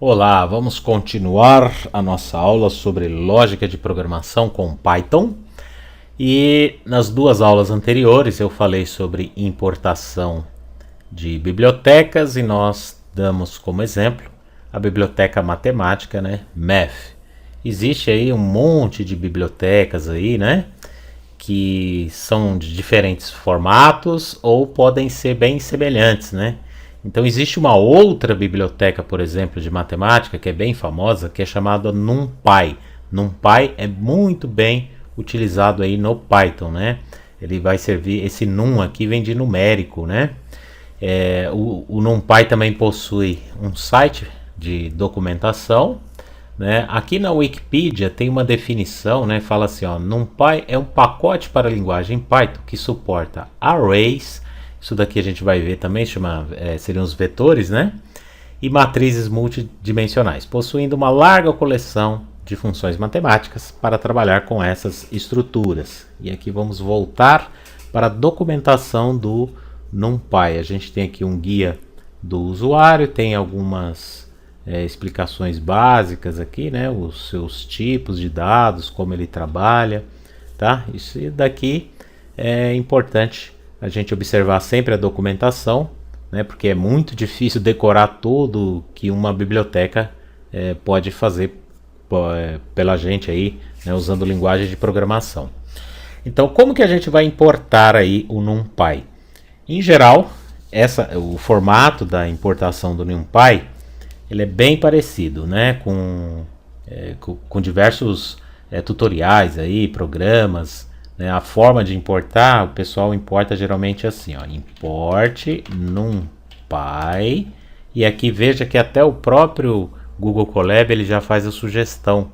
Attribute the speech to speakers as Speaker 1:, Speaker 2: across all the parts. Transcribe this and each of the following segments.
Speaker 1: Olá, vamos continuar a nossa aula sobre lógica de programação com Python. E nas duas aulas anteriores eu falei sobre importação de bibliotecas e nós damos como exemplo a biblioteca matemática, Math. Existe aí um monte de bibliotecas aí, que são de diferentes formatos ou podem ser bem semelhantes, Então existe uma outra biblioteca, por exemplo, de matemática, que é bem famosa, que é chamada NumPy. NumPy é muito bem utilizado aí no Python, Ele vai servir, esse num aqui vem de numérico, o NumPy também possui um site de documentação, Aqui na Wikipedia tem uma definição, fala assim, NumPy é um pacote para a linguagem Python que suporta arrays. Isso daqui a gente vai ver também, seriam os vetores, e matrizes multidimensionais, possuindo uma larga coleção de funções matemáticas para trabalhar com essas estruturas. E aqui vamos voltar para a documentação do NumPy. A gente tem aqui um guia do usuário, tem algumas explicações básicas aqui, os seus tipos de dados, como ele trabalha, tá? Isso daqui é importante a gente observar sempre a documentação, porque é muito difícil decorar tudo que uma biblioteca pode fazer pela gente aí, usando linguagem de programação. Então, como que a gente vai importar aí o NumPy? Em geral, o formato da importação do NumPy, ele é bem parecido, com diversos tutoriais aí, programas. A forma de importar, o pessoal importa geralmente assim, import NumPy, e aqui veja que até o próprio Google Colab ele já faz a sugestão,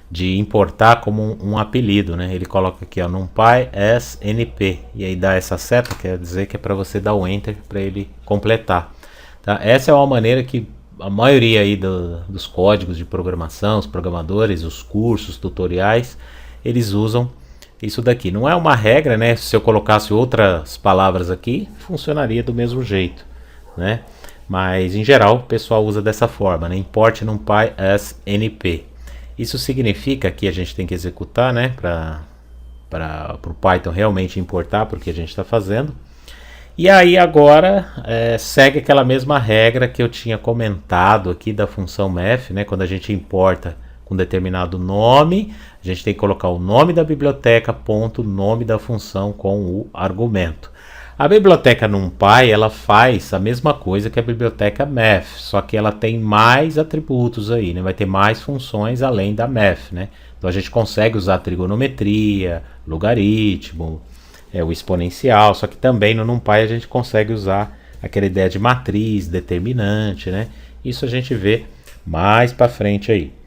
Speaker 1: de importar como um apelido, ele coloca aqui NumPy as NP, e aí dá essa seta, quer dizer que é para você dar o enter para ele completar, tá? Essa é uma maneira que a maioria aí dos códigos de programação, os programadores, os cursos, tutoriais, eles usam isso daqui. Não é uma regra, se eu colocasse outras palavras aqui, funcionaria do mesmo jeito, Mas em geral o pessoal usa dessa forma, import NumPy as NP. Isso significa que a gente tem que executar, para o Python realmente importar porque a gente está fazendo. E aí agora segue aquela mesma regra que eu tinha comentado aqui da função math, quando a gente importa com determinado nome, a gente tem que colocar o nome da biblioteca, ponto, nome da função com o argumento. A biblioteca NumPy, ela faz a mesma coisa que a biblioteca math, só que ela tem mais atributos aí, vai ter mais funções além da math, Então a gente consegue usar trigonometria, logaritmo, o exponencial, só que também no NumPy a gente consegue usar aquela ideia de matriz, determinante, Isso a gente vê mais para frente aí.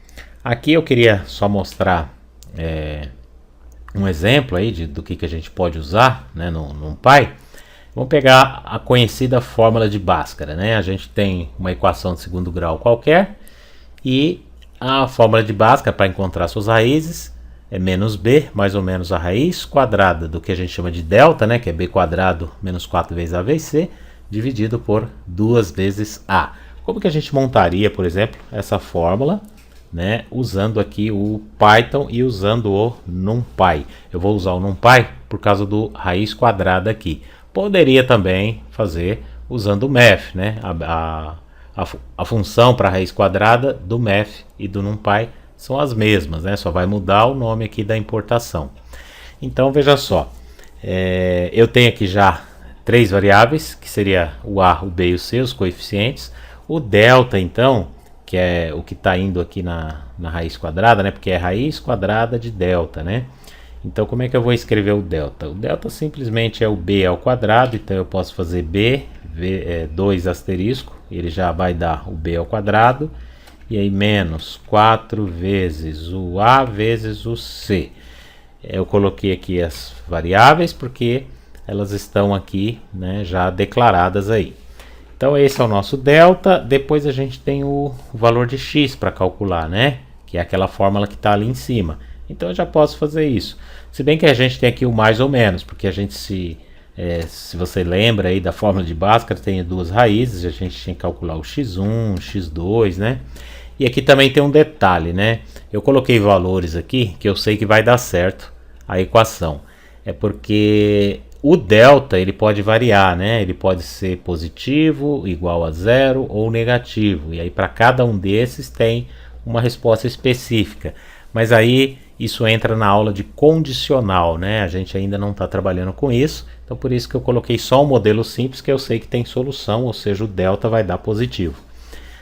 Speaker 1: Aqui eu queria só mostrar um exemplo aí do que a gente pode usar, no NumPy. Vamos pegar a conhecida fórmula de Bhaskara, A gente tem uma equação de segundo grau qualquer e a fórmula de Bhaskara para encontrar suas raízes é menos b, mais ou menos a raiz quadrada do que a gente chama de delta, que é b quadrado menos 4 vezes a vezes c, dividido por 2 vezes a. Como que a gente montaria, por exemplo, essa fórmula, usando aqui o Python e usando o NumPy? Eu vou usar o NumPy por causa do raiz quadrada aqui. Poderia também fazer usando o math, a função para a raiz quadrada do math e do NumPy são as mesmas, Só vai mudar o nome aqui da importação. Então veja só, eu tenho aqui já 3 variáveis, que seria o a, o b e o c, os coeficientes. O delta, então, que é o que está indo aqui na raiz quadrada, porque é raiz quadrada de delta, Então como é que eu vou escrever o delta? O delta simplesmente é o b ao quadrado, então eu posso fazer b, 2 asterisco, ele já vai dar o b ao quadrado, e aí menos 4 vezes o a vezes o c. Eu coloquei aqui as variáveis porque elas estão aqui, já declaradas aí. Então esse é o nosso delta. Depois a gente tem o valor de x para calcular, que é aquela fórmula que está ali em cima. Então eu já posso fazer isso. Se bem que a gente tem aqui o mais ou menos, porque a gente se Se você lembra aí da fórmula de Bhaskara, tem duas raízes, a gente tinha que calcular o x1, o x2, né? E aqui também tem um detalhe, né? Eu coloquei valores aqui que eu sei que vai dar certo a equação. É porque o delta ele pode variar, né? Ele pode ser positivo, igual a zero ou negativo. E aí para cada um desses tem uma resposta específica. Mas aí isso entra na aula de condicional, né? A gente ainda não está trabalhando com isso. Então por isso que eu coloquei só um modelo simples que eu sei que tem solução, ou seja, o delta vai dar positivo.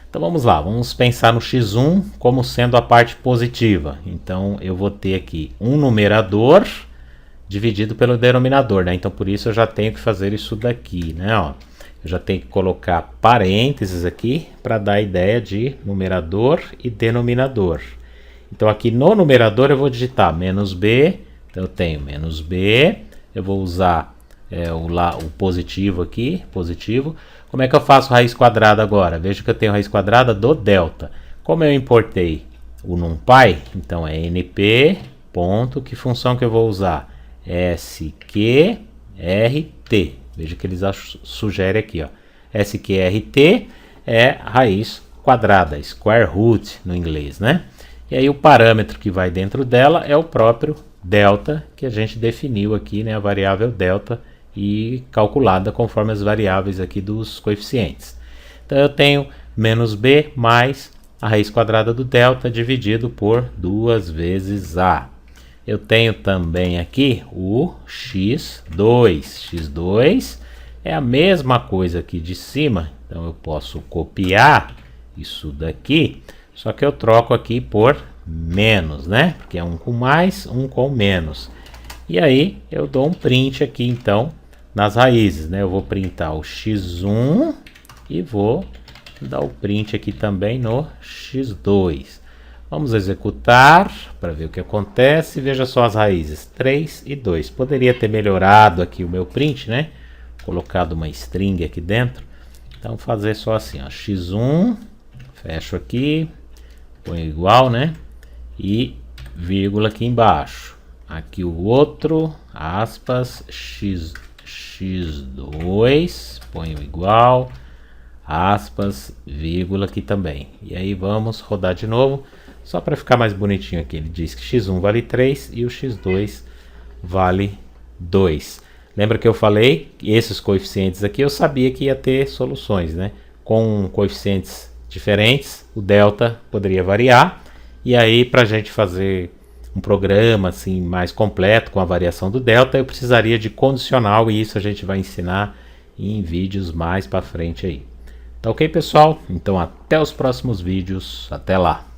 Speaker 1: Então vamos lá, vamos pensar no x1 como sendo a parte positiva. Então eu vou ter aqui um numerador dividido pelo denominador, né? Então por isso eu já tenho que fazer isso daqui, né? Ó, eu já tenho que colocar parênteses aqui para dar a ideia de numerador e denominador. Então aqui no numerador eu vou digitar menos b, então eu tenho menos b, eu vou usar o positivo aqui, positivo. Como é que eu faço raiz quadrada agora? Veja que eu tenho raiz quadrada do delta. Como eu importei o NumPy, então é np, ponto, que função que eu vou usar? sqrt. Veja que eles sugerem aqui, ó. sqrt é raiz quadrada, square root no inglês, né? E aí o parâmetro que vai dentro dela é o próprio delta, que a gente definiu aqui, né? A variável delta e calculada conforme as variáveis aqui dos coeficientes. Então eu tenho menos b mais a raiz quadrada do delta dividido por 2 vezes a. Eu tenho também aqui o x2. x2 é a mesma coisa aqui de cima, então eu posso copiar isso daqui, só que eu troco aqui por menos, né? Porque é um com mais, um com menos. E aí eu dou um print aqui então nas raízes, né? Eu vou printar o x1 e vou dar o print aqui também no x2. Vamos executar para ver o que acontece. Veja só as raízes 3 e 2. Poderia ter melhorado aqui o meu print, né? Colocado uma string aqui dentro. Então fazer só assim, ó, x1, fecho aqui, põe igual, né? E vírgula aqui embaixo. Aqui o outro, aspas, x2, ponho igual, aspas, vírgula aqui também. E aí vamos rodar de novo, só para ficar mais bonitinho aqui. Ele diz que x1 vale 3 e o x2 vale 2. Lembra que eu falei que esses coeficientes aqui eu sabia que ia ter soluções, né? Com coeficientes diferentes, o delta poderia variar. E aí, para a gente fazer um programa assim mais completo com a variação do delta, eu precisaria de condicional, e isso a gente vai ensinar em vídeos mais para frente aí. Tá ok, pessoal? Então até os próximos vídeos. Até lá!